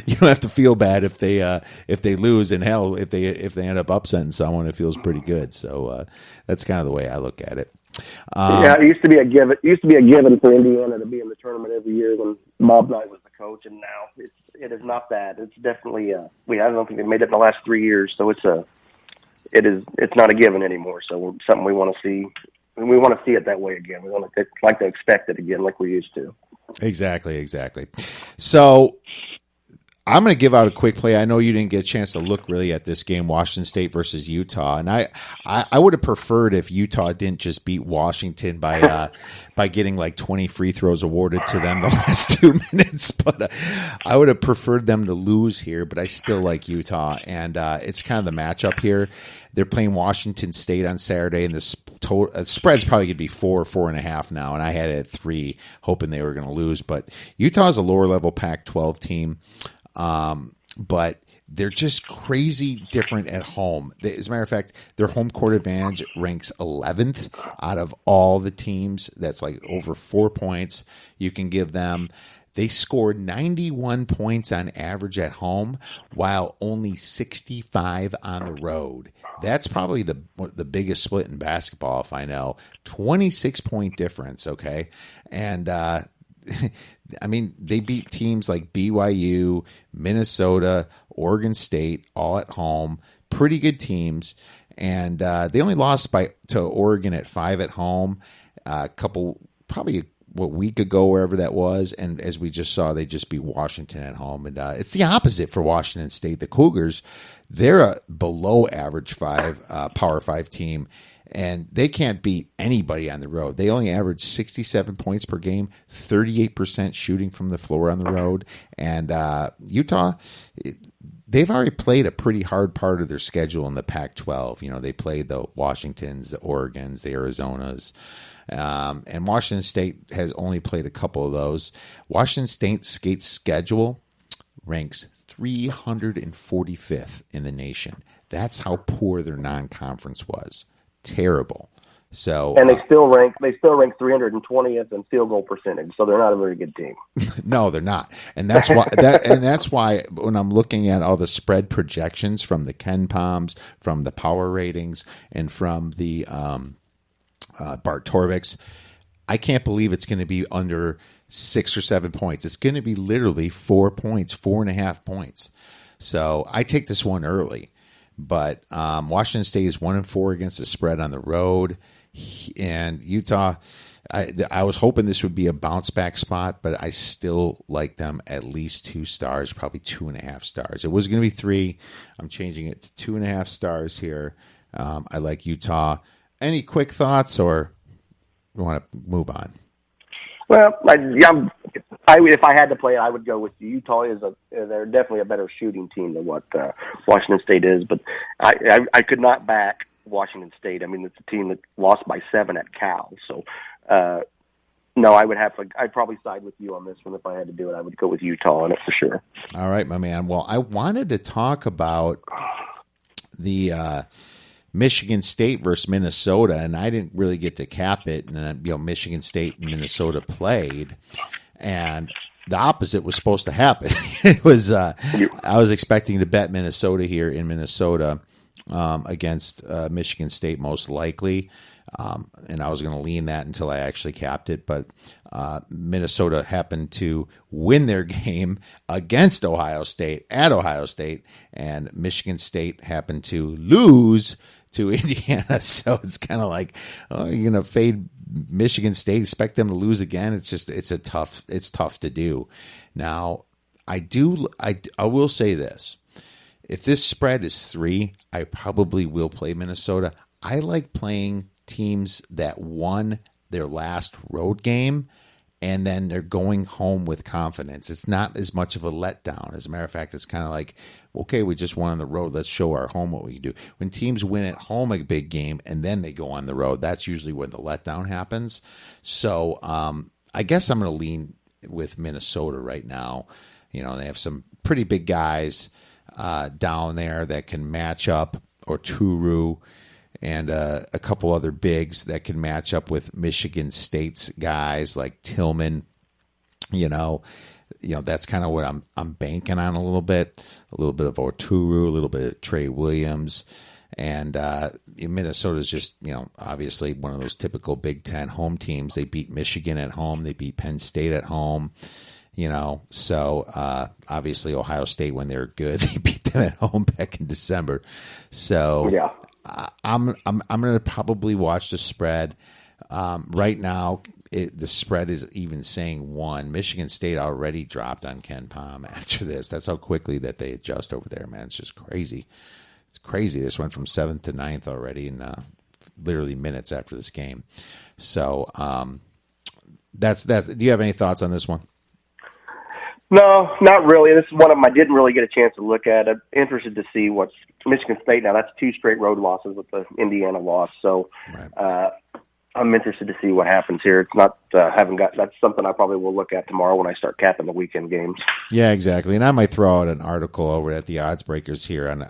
you don't have to feel bad if they lose. And hell, if they end up upsetting someone, it feels pretty good. So that's kind of the way I look at it. It used to be a given. It used to be a given for Indiana to be in the tournament every year when Bob Knight was the coach, and now it is not that. It's definitely I don't think they made it in the last 3 years, so it's not a given anymore. So something we want to see, and we want to see it that way again. We want to like to expect it again, like we used to. Exactly. So I'm going to give out a quick play. I know you didn't get a chance to look really at this game, Washington State versus Utah, and I would have preferred if Utah didn't just beat Washington by getting like 20 free throws awarded to them the last 2 minutes. But I would have preferred them to lose here. But I still like Utah, and it's kind of the matchup here. They're playing Washington State on Saturday, and the spread's probably going to be 4.5 now, and I had it at 3, hoping they were going to lose. But Utah's a lower-level Pac-12 team, but they're just crazy different at home. As a matter of fact, their home court advantage ranks 11th out of all the teams. That's like over 4 points you can give them. They scored 91 points on average at home, while only 65 on the road. That's probably the biggest split in basketball, if I know. 26-point difference, okay? And, I mean, they beat teams like BYU, Minnesota, Oregon State, all at home. Pretty good teams. And they only lost to Oregon at 5 at home. Probably a week ago, wherever that was. And as we just saw, they just beat Washington at home. And it's the opposite for Washington State. The Cougars, they're a below average Power 5 team, and they can't beat anybody on the road. They only average 67 points per game, 38% shooting from the floor on the road. And Utah, they've already played a pretty hard part of their schedule in the Pac-12. You know, they played the Washingtons, the Oregons, the Arizonas. And Washington State has only played a couple of those. Washington State's schedule ranks 345th in the nation. That's how poor their non-conference was. Terrible. So, and they still rank 320th in field goal percentage. So they're not a very good team. No, they're not. And that's why that's why when I'm looking at all the spread projections from the Ken Palms, from the power ratings, and from the Bart Torvik's, I can't believe it's going to be under 6 or 7 points. It's going to be literally 4 points, 4.5 points. So I take this one early. But Washington State is 1-4 against the spread on the road, and Utah. I was hoping this would be a bounce back spot, but I still like them at least 2 stars, probably 2.5 stars. It was going to be 3. I'm changing it to 2.5 stars here. I like Utah. Any quick thoughts, or you want to move on? Well, if I had to play it, I would go with Utah. They're definitely a better shooting team than what Washington State is, but I could not back Washington State. I mean, it's a team that lost by 7 at Cal. So, no, I'd probably side with you on this one. If I had to do it, I would go with Utah on it for sure. All right, my man. Well, I wanted to talk about the Michigan State versus Minnesota, and I didn't really get to cap it. And then, Michigan State and Minnesota played, and the opposite was supposed to happen. It was I was expecting to bet Minnesota here in Minnesota against Michigan State most likely, and I was going to lean that until I actually capped it. But Minnesota happened to win their game against Ohio State at Ohio State, and Michigan State happened to lose to Indiana. So it's kind of like, oh, you're going to fade Michigan State, expect them to lose again. It's tough to do. Now, I will say this. If this spread is 3, I probably will play Minnesota. I like playing teams that won their last road game and then they're going home with confidence. It's not as much of a letdown. As a matter of fact, it's kind of like, okay, we just won on the road. Let's show our home what we can do. When teams win at home a big game and then they go on the road, that's usually when the letdown happens. So I guess I'm going to lean with Minnesota right now. They have some pretty big guys down there that can match up, or Turu, and a couple other bigs that can match up with Michigan State's guys like Tillman. That's kind of what I'm banking on a little bit of Oturu, a little bit of Trey Williams, and Minnesota's just obviously one of those typical Big Ten home teams. They beat Michigan at home, they beat Penn State at home. So obviously Ohio State, when they're good, they beat them at home back in December. So yeah. I'm going to probably watch the spread right now. the spread is even saying 1. Michigan State already dropped on Ken Palm after this. That's how quickly that they adjust over there, man. It's just crazy. It's crazy. This went from 7th to 9th already in literally minutes after this game. So that's. Do you have any thoughts on this one? No, not really. This is one of them I didn't really get a chance to look at. I'm interested to see what's Michigan State now. That's 2 straight road losses with the Indiana loss. So I'm interested to see what happens here. It's not that's something I probably will look at tomorrow when I start capping the weekend games. Yeah, exactly. And I might throw out an article over at the Odds Breakers here on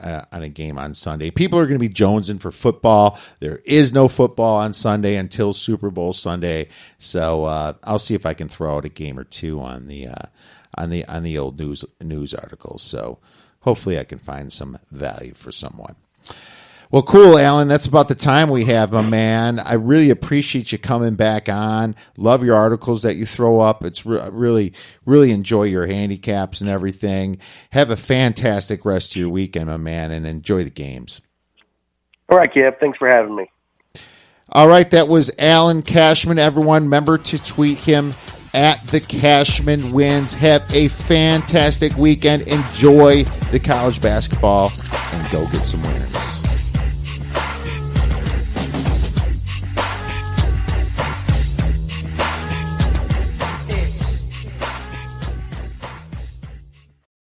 a game on Sunday. People are going to be jonesing for football. There is no football on Sunday until Super Bowl Sunday. So I'll see if I can throw out a game or two on the old news articles. So hopefully I can find some value for someone. Well, cool, Alan. That's about the time we have, my man. I really appreciate you coming back on. Love your articles that you throw up. It's really, really enjoy your handicaps and everything. Have a fantastic rest of your weekend, my man, and enjoy the games. All right, Kev. Thanks for having me. All right, that was Alan Cashman. Everyone, remember to tweet him at the Cashman Wins. Have a fantastic weekend. Enjoy the college basketball and go get some winners.